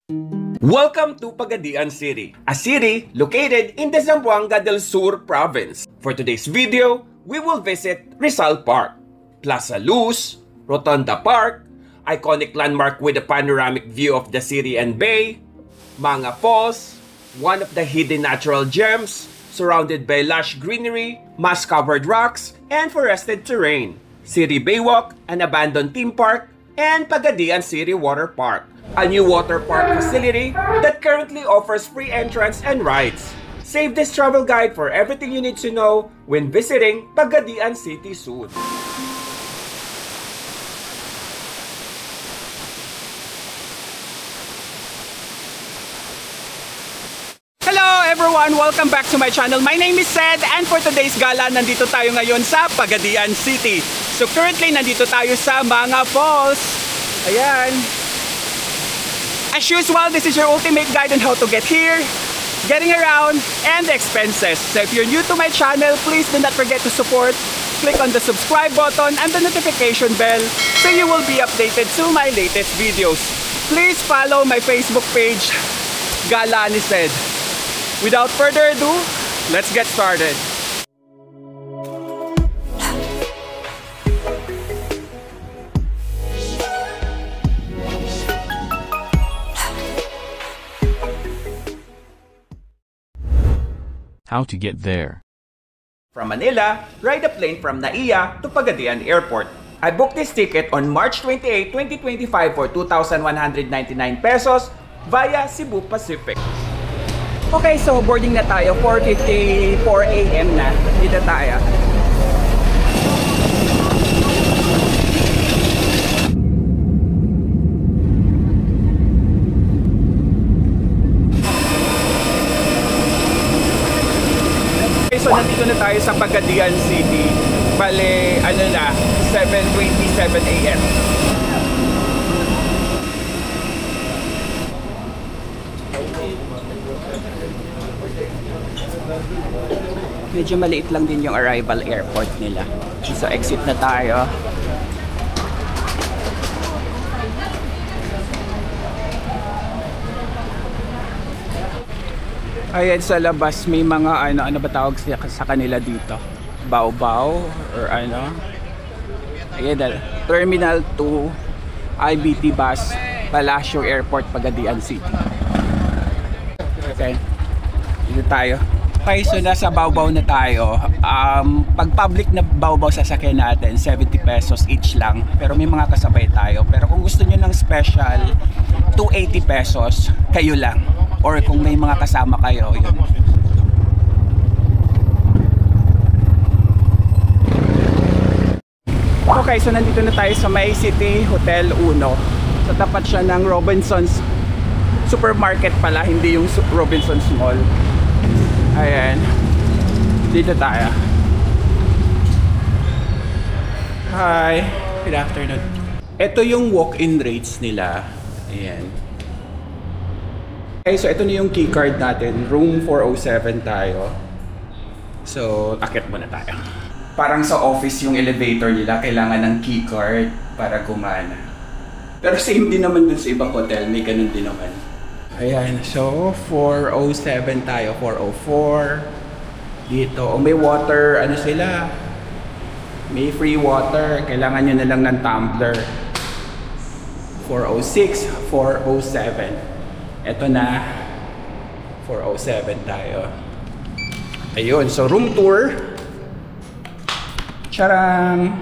Welcome to Pagadian City, a city located in the Zamboanga del Sur province. For today's video, we will visit Rizal Park, Plaza Luz, Rotonda Park, iconic landmark with a panoramic view of the city and bay, Manga Falls, one of the hidden natural gems, surrounded by lush greenery, moss-covered rocks, and forested terrain, City Baywalk, an abandoned theme park, and Pagadian City Water Park, a new water park facility that currently offers free entrance and rides. Save this travel guide for everything you need to know when visiting Pagadian City soon. Hello everyone! Welcome back to my channel. My name is Sed, and for today's gala, nandito tayo ngayon sa Pagadian City. So currently, nandito tayo sa Manga Falls. Ayan. As usual, this is your ultimate guide on how to get here, getting around, and the expenses. So if you're new to my channel, please do not forget to support. Click on the subscribe button and the notification bell so you will be updated to my latest videos. Please follow my Facebook page, Gala ni Sed. Without further ado, let's get started. How to get there. From Manila, ride a plane from Naiya to Pagadian Airport. I booked this ticket on March 28, 2025 for 2,199 pesos via Cebu Pacific. Okay, so boarding na tayo. 4:54 AM na. Dito tayo. Okay, so nandito na tayo sa Pagadian City. Bale, ano na, 7:27 AM. Medyo maliit lang din yung arrival airport nila. So exit na tayo. Ayan sa labas may mga ano ba tawag sa kanila dito? Bao-bao or ano? Ayan, Terminal 2 IBT bus Palacio Airport, Pagadian City. Okay. Dito tayo. Okay, so nasa Bao-bao na tayo. Pag public na Bao-bao sasakyan natin, 70 pesos each lang. Pero may mga kasabay tayo. Pero kung gusto nyo ng special, 280 pesos, kayo lang. Or kung may mga kasama kayo, yun. Okay, so nandito na tayo sa May City Hotel 1. So tapat siya ng Robinsons Supermarket pala, hindi yung Robinsons Mall. Ayan. Dito tayo. Hi. Good afternoon. Ito yung walk-in rates nila. Ayan. Okay, so ito na yung keycard natin. Room 407 tayo. So, akit muna tayo. Parang sa office yung elevator nila, kailangan ng keycard para gumana. Pero same din naman dun sa ibang hotel. May ganun din naman. Ayan, so 407 tayo, 404 dito. O may water, ano sila? May free water, kailangan nyo na lang ng tumbler. 406, 407. Ito na, 407 tayo. Ayun, so room tour. Charang!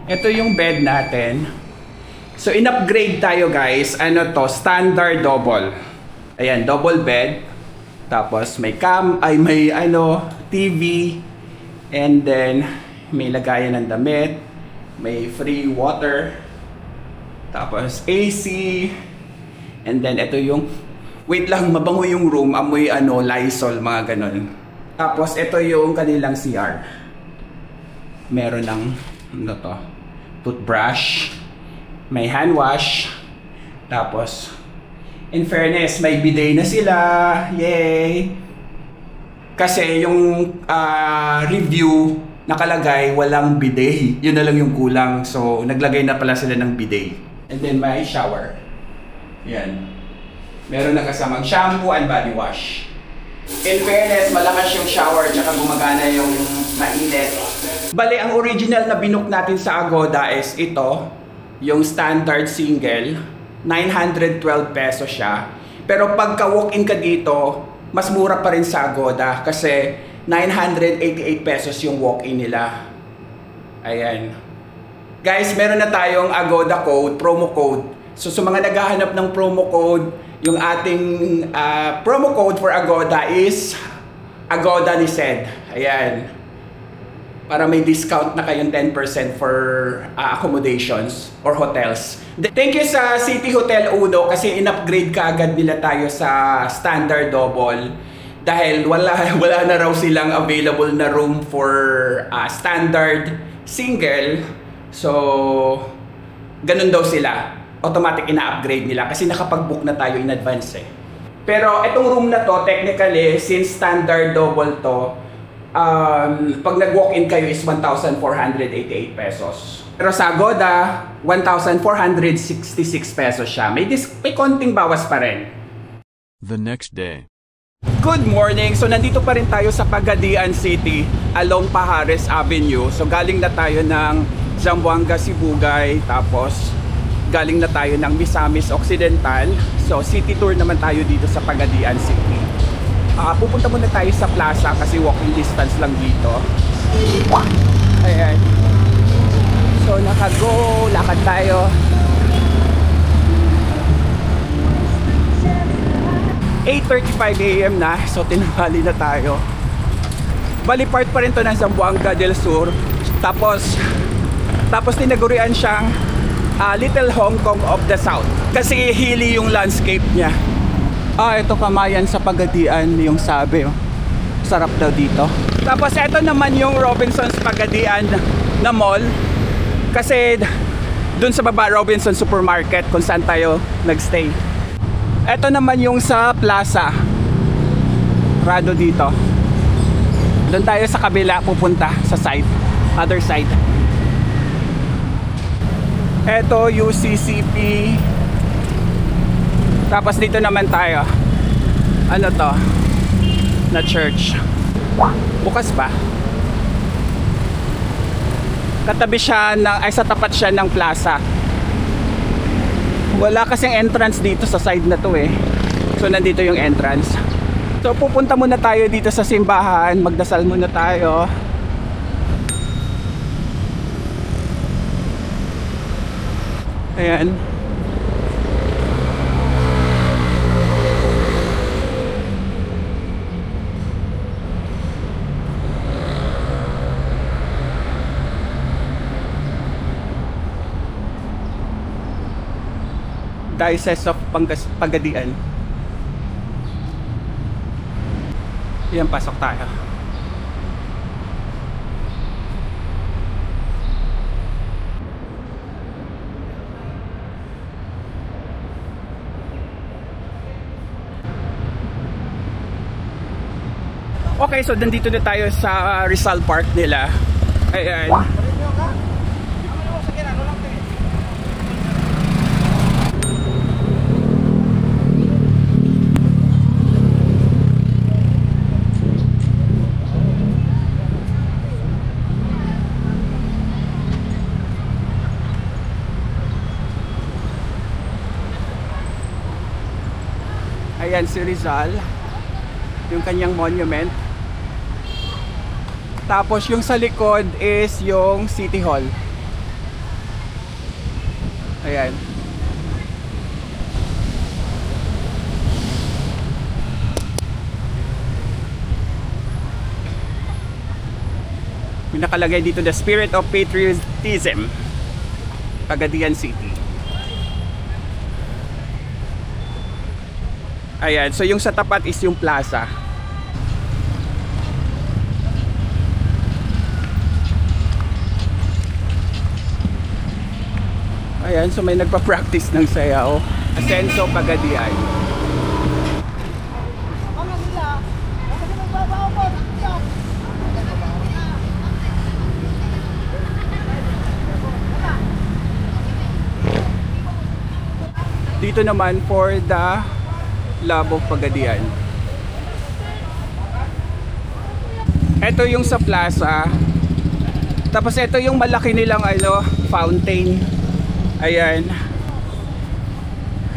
Ito yung bed natin. So in-upgrade tayo guys, ano to, standard double. Ayan, double bed. Tapos may may ano, TV. And then may lagayan ng damit. May free water. Tapos AC. And then ito yung, wait lang, mabango yung room. Amoy ano, Lysol, mga ganon. Tapos ito yung kanilang CR. Meron ng, ano to, toothbrush. May hand wash. Tapos in fairness, may bidet na sila. Yay! Kasi yung review nakalagay walang bidet. Yun na lang yung kulang. So naglagay na pala sila ng bidet. And then may shower. Yan. Meron na kasamang shampoo and body wash. In fairness, malakas yung shower tsaka gumagana yung mainit. Bali, ang original na binook natin sa Agoda is ito, yung standard single. 912 pesos siya. Pero pagka walk-in ka dito, mas mura pa rin sa Agoda kasi 988 pesos yung walk-in nila. Ayan. Guys, meron na tayong Agoda code, promo code. So sa mga naghahanap ng promo code, yung ating promo code for Agoda is Agoda ni Sed. Ayan. Para may discount na kayong 10% for accommodations or hotels. Thank you sa City Hotel Uno kasi in-upgrade kaagad nila tayo sa standard double. Dahil wala na raw silang available na room for standard single. So, ganun daw sila. Automatic ina-upgrade nila kasi nakapag-book na tayo in advance eh. Pero itong room na to, technically, since standard double to, pag nag-walk-in kayo is 1,488 pesos. Pero sa Agoda, 1,466 pesos siya. May konting bawas pa rin. The next day. Good morning! So nandito pa rin tayo sa Pagadian City along Pajares Avenue. So galing na tayo ng Zamboanga, Sibugay, tapos galing na tayo ng Misamis Occidental. So city tour naman tayo dito sa Pagadian City. Pupunta muna tayo sa plaza kasi walking distance lang dito. Ayan. So nakago, lakad tayo. 8:35 AM na, so tinanghali na tayo. Bali part pa rin to ng Zamboanga del Sur. Tapos tinagurian siyang Little Hong Kong of the South kasi hilly yung landscape niya. Ito Kamayan sa Pagadian yung sabi. Sarap daw dito. Tapos ito naman yung Robinson's Pagadian na mall. Kasi dun sa baba Robinson Supermarket kung saan tayo nagstay. Ito naman yung sa plaza. Rado dito. Doon tayo sa kabila pupunta sa side. Other side. Ito UCCP. Tapos dito naman tayo. Ano to? Na church. Bukas pa. Katabi siya ng, sa tapat siya ng plaza. Wala kasing entrance dito sa side na to eh. So nandito yung entrance. So pupunta muna tayo dito sa simbahan. Magdasal muna tayo. Ayan. Diocese of Pagadian. Yan, pasok tayo. Okay, so nandito na tayo sa Rizal Park nila. Ayan. Ayan si Rizal, yung kanyang monument. Tapos yung sa likod is yung City Hall. Ayan. May nakalagay dito, the spirit of patriotism, Pagadian City. Ayan, so yung sa tapat is yung plaza. Ayan, so may nagpa-practice ng sayaw. Asenso Pagadian. Dito naman for the Labo Pagadian. Ito yung sa plaza. Tapos ito yung malaki nilang fountain. Ayan.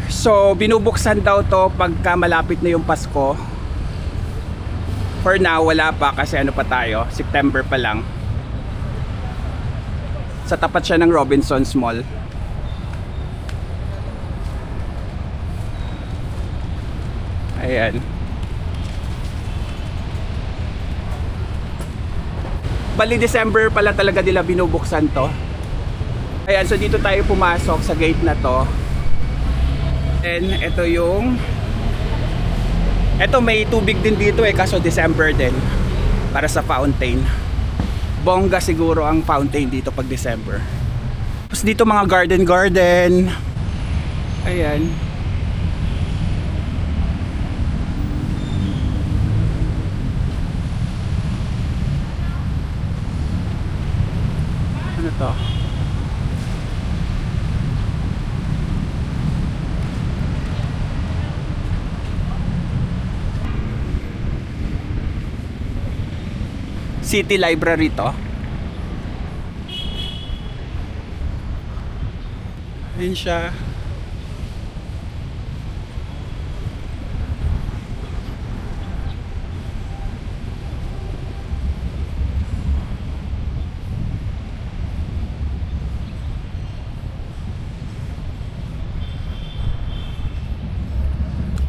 So binubuksan daw to pagka malapit na yung Pasko. For now wala pa kasi pa tayo, September pa lang. Sa tapat siya ng Robinsons Mall. Ayan. Bali December pala talaga nila binubuksan to. Ayan, so dito tayo pumasok sa gate na to. And ito may tubig din dito kaso December din para sa fountain. Bongga siguro ang fountain dito pag December. Tapos dito mga garden. Ayan. Ano to? City Library to. Ayun siya.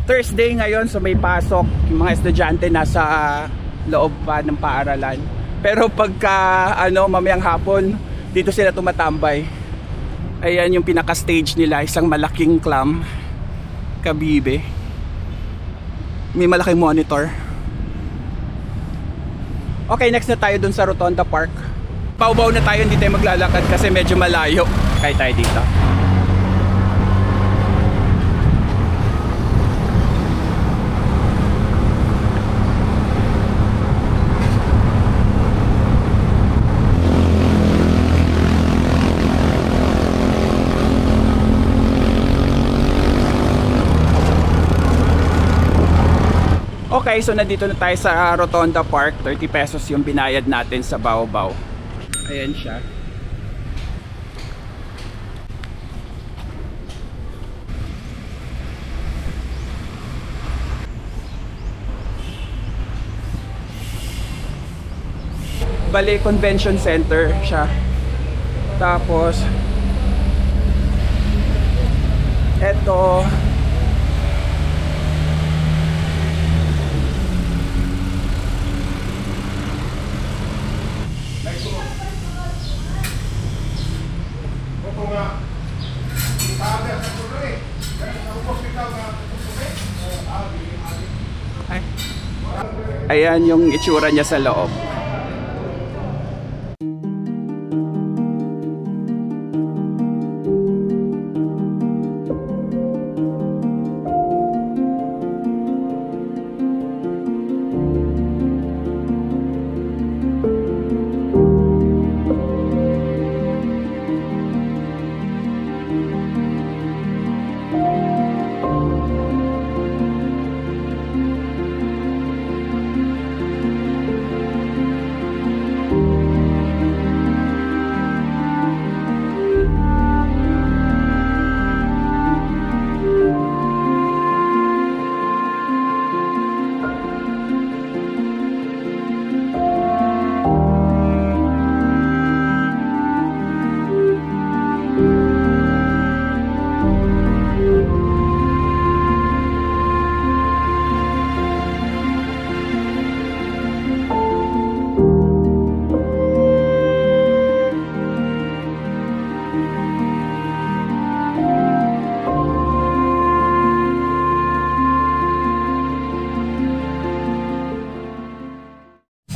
Thursday ngayon, so may pasok. Yung mga estudyante nasa loob pa ng paaralan. Pero pagka mamayang hapon, dito sila tumatambay. Ayan yung pinaka-stage nila, isang malaking clam. Kabibe. May malaking monitor. Okay, next na tayo dun sa Rotonda Park. Paubaw na tayo, hindi tayo maglalakad kasi medyo malayo. Kaya tayo dito. Okay, so nandito na tayo sa Rotonda Park. 30 pesos yung binayad natin sa Baobao. Ayan siya. Bali, convention center siya. Tapos eto ayan yung itsura niya sa loob.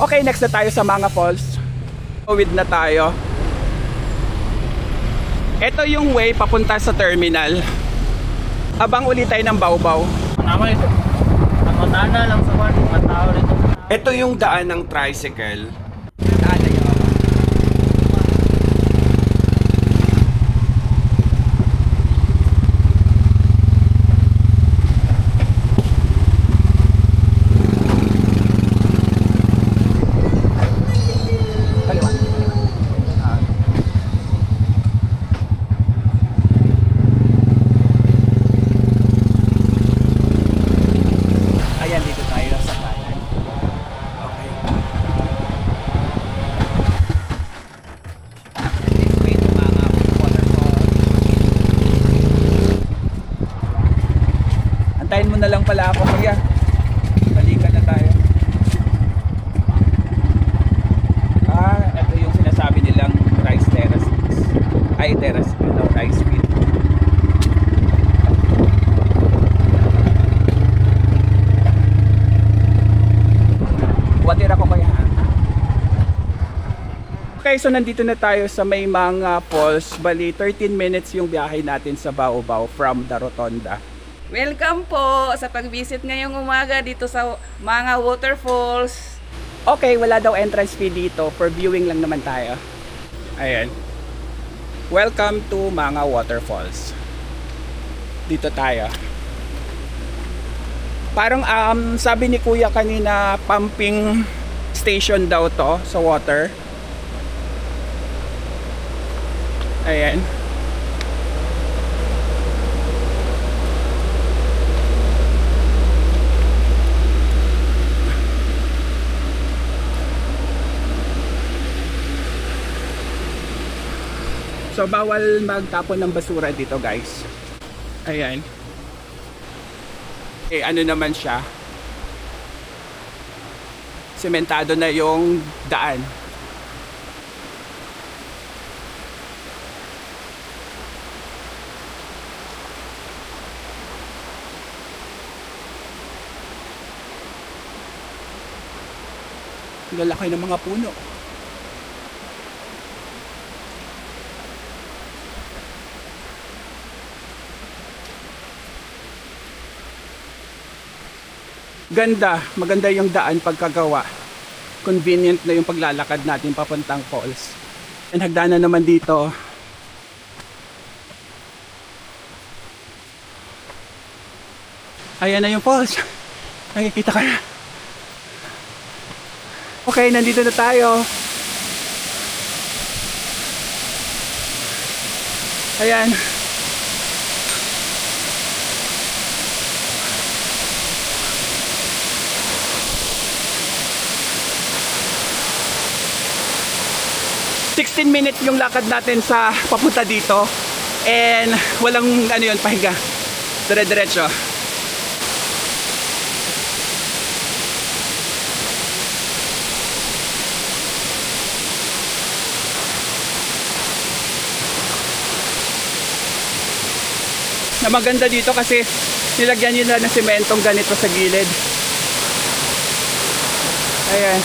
Okay, next na tayo sa Manga Falls. Tawid na tayo. Ito yung way papunta sa terminal. Abang ulit tayo ng Baobao. Tama ito. Ang lang sa kwarto, matao rito. Ito yung daan ng tricycle. Hintayin mo na lang pala ako, kuya. Balikan na tayo. Ito yung sinasabi nilang rice terraces. Ay, terrace. Ano, rice field. Watira ko kaya. Okay, so nandito na tayo sa may mga falls. Bali, 13 minutes yung biyahe natin sa Baobao from the Rotonda. Welcome po sa pag-visit ngayong umaga dito sa mga waterfalls. Okay, wala daw entrance fee dito. For viewing lang naman tayo. Ayan. Welcome to mga waterfalls. Dito tayo. Parang sabi ni kuya kanina, pumping station daw to sa water. Ayan. So bawal magtapon ng basura dito, guys. Ayan. Ano naman siya? Sementado na yung daan. Lalaki ng mga puno. Ganda, maganda yung daan pagkagawa. Convenient na yung paglalakad natin papuntang falls. And hagdanan naman dito. Ayan na yung falls. Nakikita ka na. Okay, nandito na tayo. Ayan. Minutes yung lakad natin sa papunta dito. And walang ano yun, pahinga. Dire-diretso. Na maganda dito kasi nilagyan nila ng sementong ganito sa gilid. Ayan.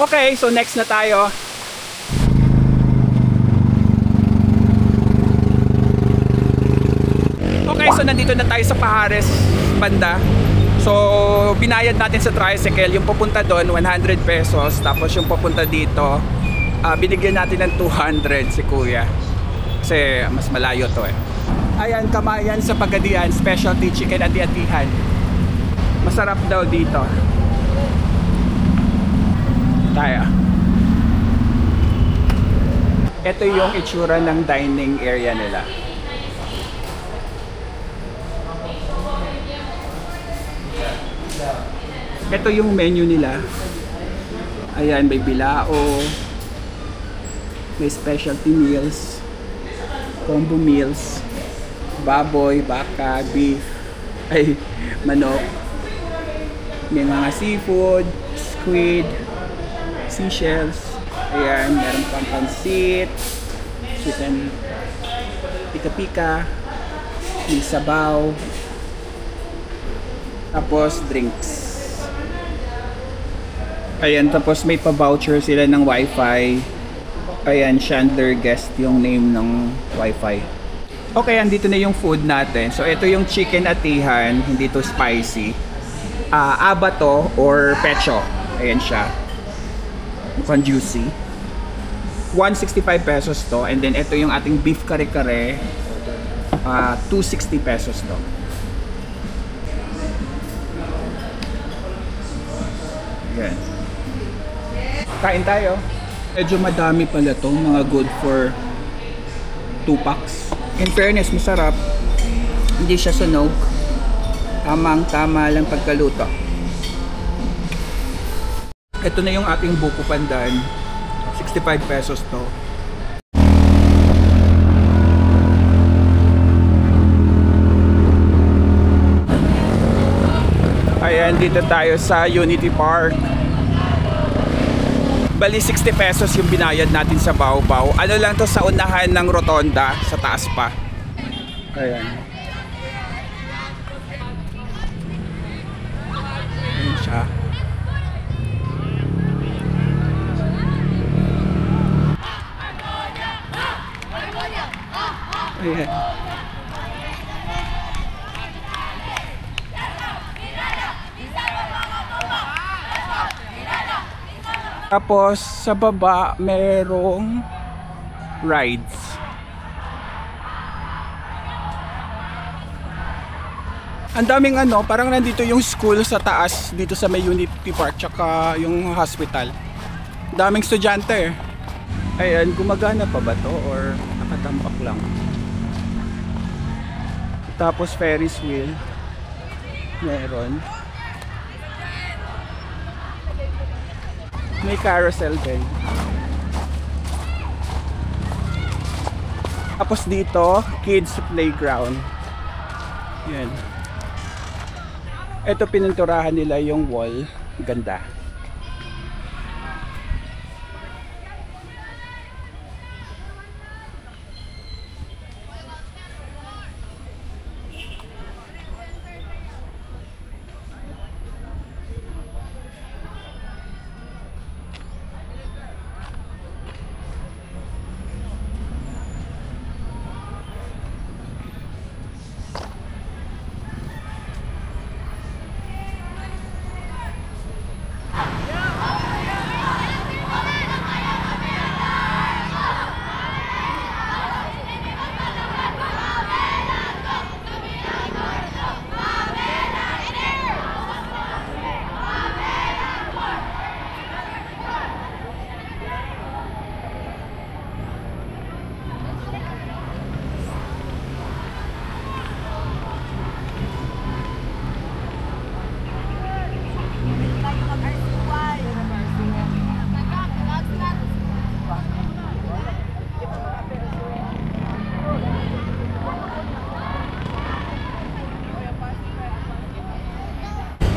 Okay, so next na tayo. Okay, so nandito na tayo sa Pajares banda. So binayad natin sa tricycle. Yung papunta doon 100 pesos. Tapos yung papunta dito binigyan natin ng 200 si kuya. Kasi mas malayo to eh. Ayan, Kamayan sa Pagadian, specialty chicken ati-atihan. Masarap daw dito. Tayo. Ito yung itsura ng dining area nila. Ito yung menu nila. Ayan, may bilao. May specialty meals. Combo meals. Baboy, baka, beef. Ay, manok. May mga seafood, squid, seashells. Ayan, meron pang pansit. Chicken pika-pika. May sabaw. Tapos, drinks. Ayan, tapos may pa-voucher sila ng wifi. Ayan, Chandler Guest yung name ng wifi. Okay, andito na yung food natin. So, ito yung chicken atihan, hindi to spicy. Abato or pecho. Ayan siya. Mukhang juicy. 165 pesos to. And then, ito yung ating beef kare-kare. 260 pesos to. Ayan. Kain tayo. Medyo madami pala to, mga good for 2 packs. In fairness, masarap. Hindi siya sunog. Tamang-tama lang pagkaluto. Ito na yung ating buko pandan. 65 pesos to. Ayan, dito tayo sa Unity Park. Bali 60 pesos yung binayad natin sa Baw-Baw. Ano lang to, sa unahan ng rotonda, sa taas pa. Ayan. Ayan siya. Ayan. Tapos sa baba merong rides. Ang daming parang nandito yung school sa taas dito sa may Unity Park tsaka yung hospital. Daming estudyante. Ayan, gumagana pa ba to or nakatambak lang? Tapos Ferris wheel. Meron. May carousel din. Tapos dito, kids playground. Yan. Ito pininturahan nila yung wall. Ganda.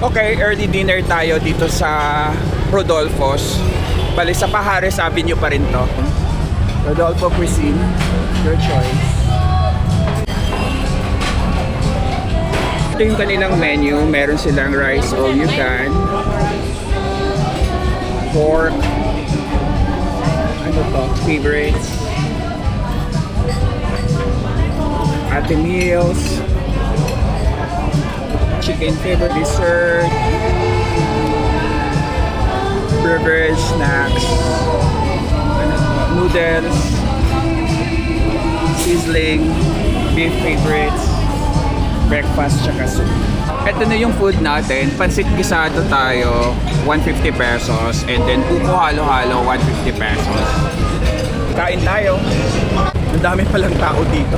Okay, early dinner tayo dito sa Rodolfo's. Bali sa Pajares Avenue pa rin to. Rodolfo Cuisine, your choice. Ito yung kanilang menu. Meron silang rice all you can, pork, ano to, favorites, ate meals, chicken favorite dessert, beverage, snacks, noodles, sizzling, beef favorites, breakfast, tsaka soup. Ito na yung food natin. Pansit gisado tayo, 150 pesos. And then buko halo-halo, 150 pesos. Kain tayo. Ang dami palang tao dito.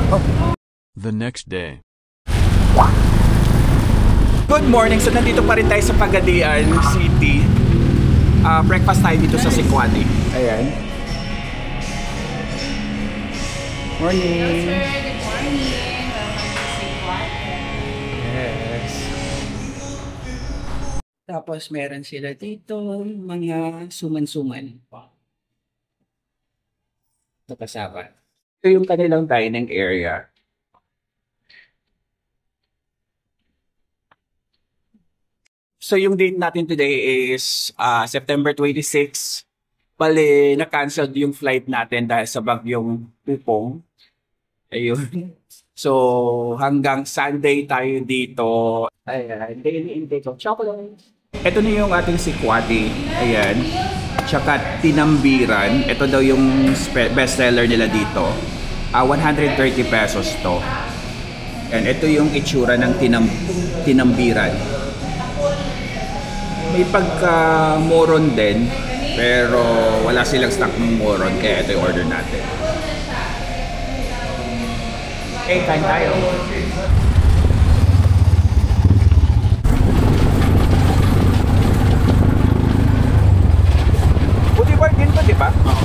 The next day. Good morning! So nandito pa rin tayo sa Pagadian City. breakfast tayo dito sa Sequati. Ayan. Morning. Hello, sir. Good morning. Welcome to Sequati. Yes. Tapos meron sila dito mga suman-suman. Ito kasama. Ito yung kanilang dining area. So yung date natin today is September 26. Bale, na-cancel yung flight natin dahil sa bagyong Pupong. Ayun. So hanggang Sunday tayo dito. Ayan, daily intake of chocolate. Ito na yung ating Sequati. Ayan. Tsaka tinambiran. Ito daw yung bestseller nila dito. 130 pesos to. And ito yung itsura ng tinambiran. May pagka-moron din, pero wala silang stock ng moron, kaya ito yung order natin. Okay, kain tayo. Boulevard din to, di ba? Oo.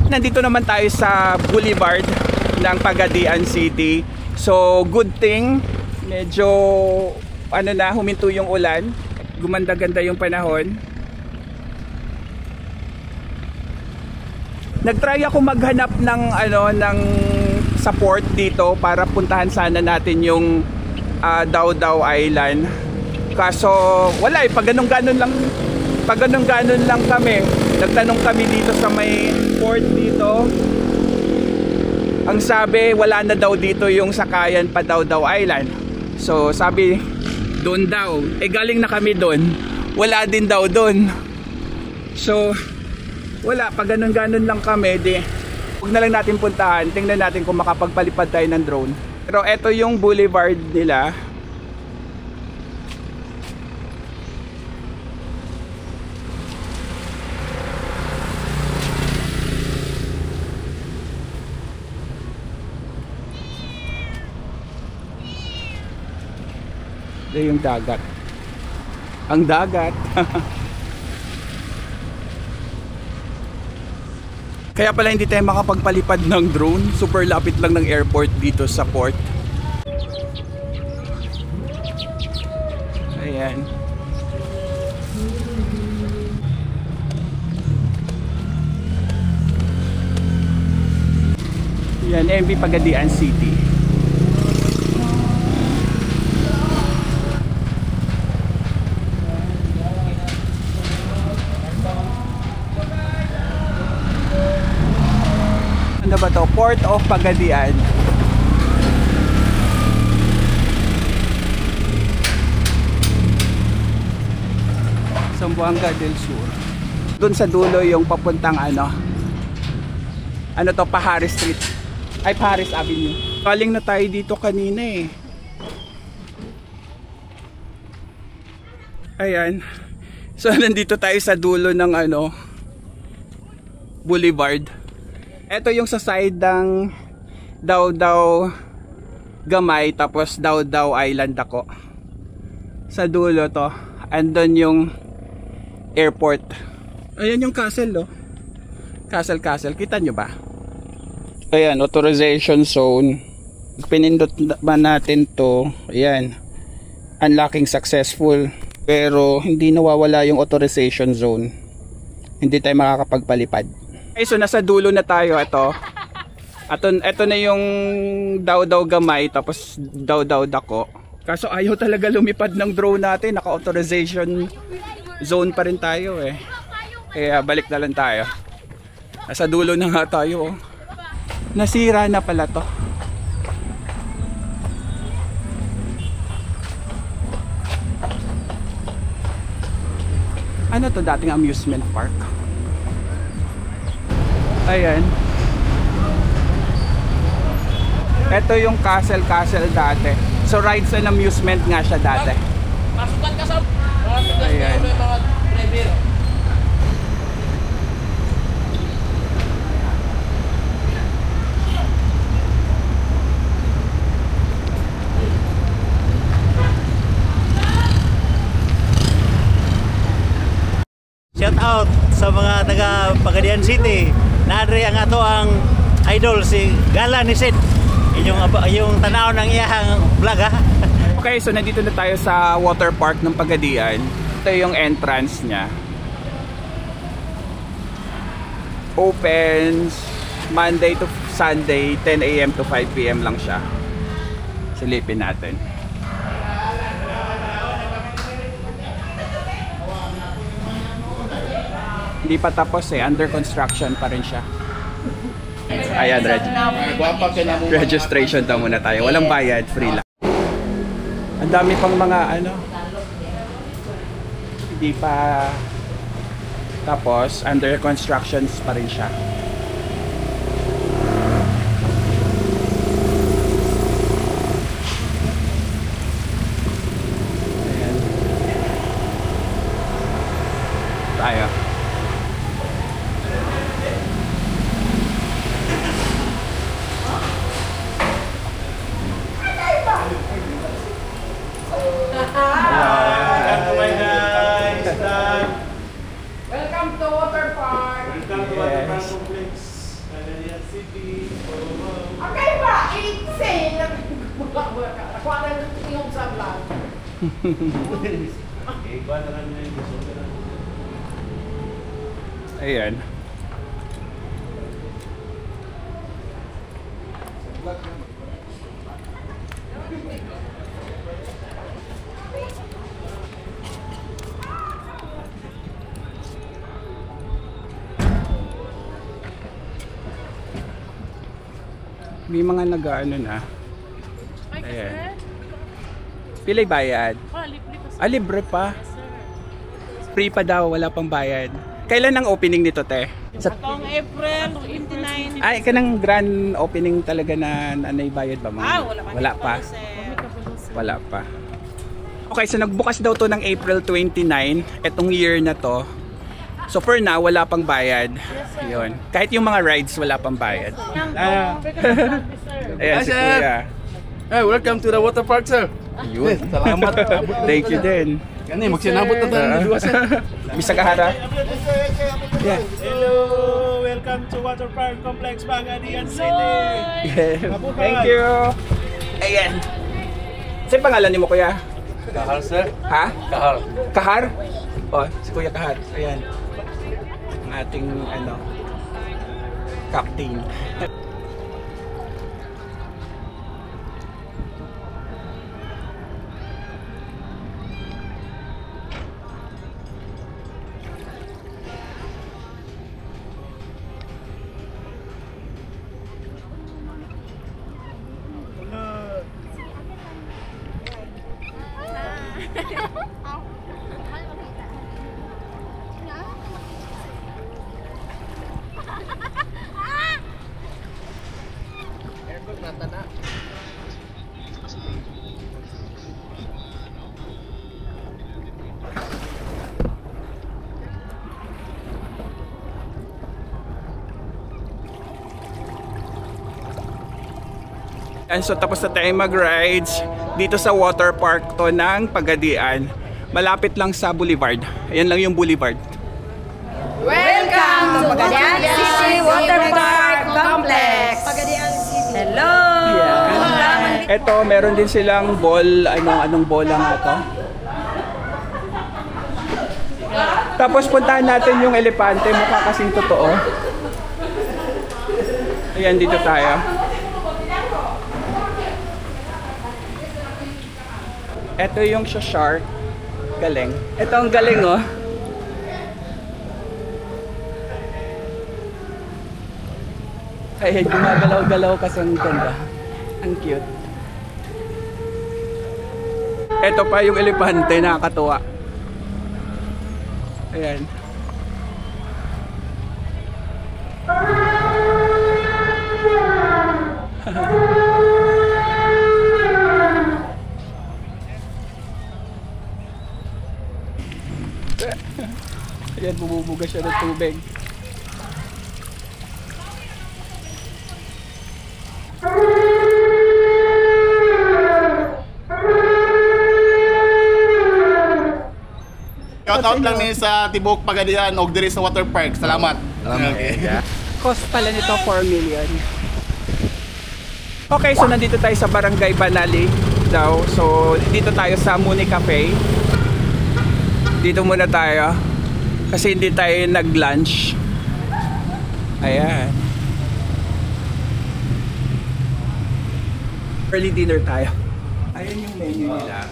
Nandito naman tayo sa Boulevard ng Pagadian City. So good thing, medyo huminto yung ulan. Gumanda-ganda yung panahon. Nagtry ako maghanap ng ng support dito para puntahan sana natin yung Dao-Dao Island. Kaso wala pag ganun-ganon lang kami. Nagtanong kami dito sa may port dito. Ang sabi, wala na daw dito yung sakayan pa Dao-Dao Island. So sabi, doon daw. Galing na kami doon. Wala din daw doon. So wala, pag ganun-ganon lang kami, huwag na lang natin puntahan. Tingnan natin kung makapagpalipad tayo ng drone. Pero eto yung boulevard nila. Yung dagat. Ang dagat. Kaya pala hindi tayo makapagpalipad ng drone. Super lapit lang ng airport dito sa port. Ayan. Yan, MV Pagadian City. Ano ba to? Port of Pagadian. Zamboanga del Sur. Doon sa dulo yung papuntang ano to, Paharis Street. Ay, Paharis Avenue. Kaling na tayo dito kanina eh. Ayan. So nandito tayo sa dulo ng boulevard. Ito yung sa side ng Dao-Dao Gamay, tapos Dao-Dao Island ako. Sa dulo to. Andun yung airport. Ayan yung castle, oh. Castle. Kita nyo ba? Ayan, authorization zone. Pinindot ba natin to? Ayan. Unlocking successful. Pero hindi nawawala yung authorization zone. Hindi tayo makakapagpalipad. Okay, so nasa dulo na tayo. Ito na yung Dao-Dao Gamay, tapos Dao-Dao Dako. Kaso ayaw talaga lumipad ng drone natin. Naka-authorization zone pa rin tayo eh. Kaya balik na lang tayo. Nasa dulo na nga tayo. Oh. Nasira na pala to. Ano to, dating amusement park? Ayan. Ito yung castle dati. So rides and amusement nga siya dati. Masukat ka sa... Ayan. Shout out sa mga taga Pagadian City. Naadre ang ato ang idol si Gala ni Sid. Yung tanaw ng iyang vlog ha. Okay, so nandito na tayo sa water park ng Pagadian. Ito yung entrance niya. Opens Monday to Sunday, 10 AM to 5 PM lang siya. Silipin natin. Hindi pa tapos eh, under construction pa rin siya. Ayan, registration daw muna tayo. Walang bayad, free lang. Ang dami pang mga ano, hindi pa tapos, under constructions pa rin siya. Ayan. Tayo. Welcome to water park. Yes. Okay ba? Insane. Ako na yung sa vlog. Ayan. May mga nag-ano na. Ayan. Pilay bayad? Libre pa. Free pa daw, wala pang bayad. Kailan ang opening nito, te? Sa Taong April 29. ay, kanang grand opening talaga na nanay bayad ba? Mga? Wala pa. Wala pa. Okay, so nagbukas daw to ng April 29, etong year na to. So for now, wala pang bayad. Yun. Kahit yung mga rides, wala pang bayad. Ayan si Kuya. Hey, welcome to the water park, sir. Yun. Salamat. Thank you din. Yan magsinabot na tayo ng dua, sir. Bisa kahara. Yeah. Hello, welcome to Water Park Complex Pagadian City. Yeah. Thank you. Ayan. Saan pangalan niyo mo, Kuya? Kahar, sir. Ha? Kahar. Kahar? Oh, si Kuya Kahar. Ayan. Ang ating ano, captain. And so tapos na tayo mag-rides dito sa water park to ng Pagadian. Malapit lang sa Boulevard. Ayan lang yung Boulevard. Welcome to Pagadian City Water Park Complex. Pagadian City. Hello. Yeah. Ito, meron din silang ball. Anong bola nga to? Tapos puntahan natin yung elepante. Mukha kasing totoo. Ayan, dito tayo. Ito yung shark. Galing. Ito ang galing, oh. Ay, gumagalaw-galaw kasi ang ganda. Ang cute. Ito pa yung elepante, nakakatuwa. Ayan. Ayan, bumubuga siya ng tubig. Shoutout lang ni sa Tibok Pagadian og diri sa water park. Salamat. Okay. Cost pala nito 4 million. Okay, so nandito tayo sa Barangay Banali daw. So dito tayo sa Muni Cafe. Dito muna tayo kasi hindi tayo nag-lunch. Ayan. Early dinner tayo. Ayan yung menu nila.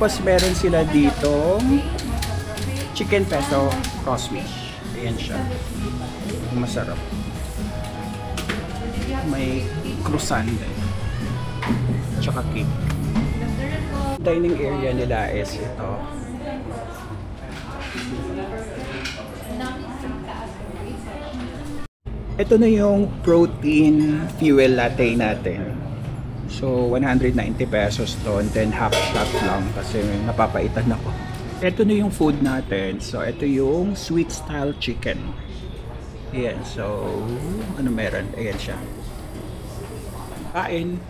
Tapos meron sila dito chicken pesto roast fish. Ayan siya. Masarap. May croissant din. Tsaka cake. Dining area nila is ito. Ito na yung protein fuel latte natin. So 190 pesos to, and then half shot lang kasi napapaitan ako. Ito na yung food natin. So ito yung sweet style chicken. Ayan, so ano meron? Ayan siya. Kain.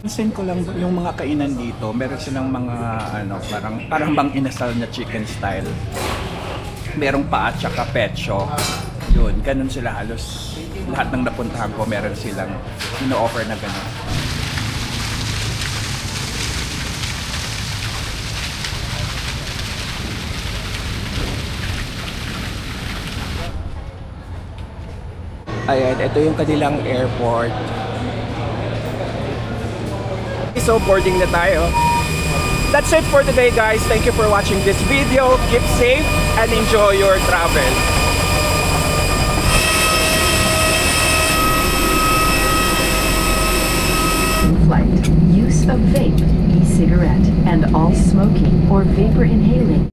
Pansin ko lang yung mga kainan dito, meron silang mga ano, parang bang inasal na chicken style. Merong paa at saka pecho. Yun, ganun sila halos. Lahat ng napuntahan ko, meron silang ino-offer na ganun. Ayan, ito yung kanilang airport. So, boarding na tayo. That's it for today, guys. Thank you for watching this video. Keep safe and enjoy your travel. Flight, use of vape, e-cigarette, and all smoking or vapor inhaling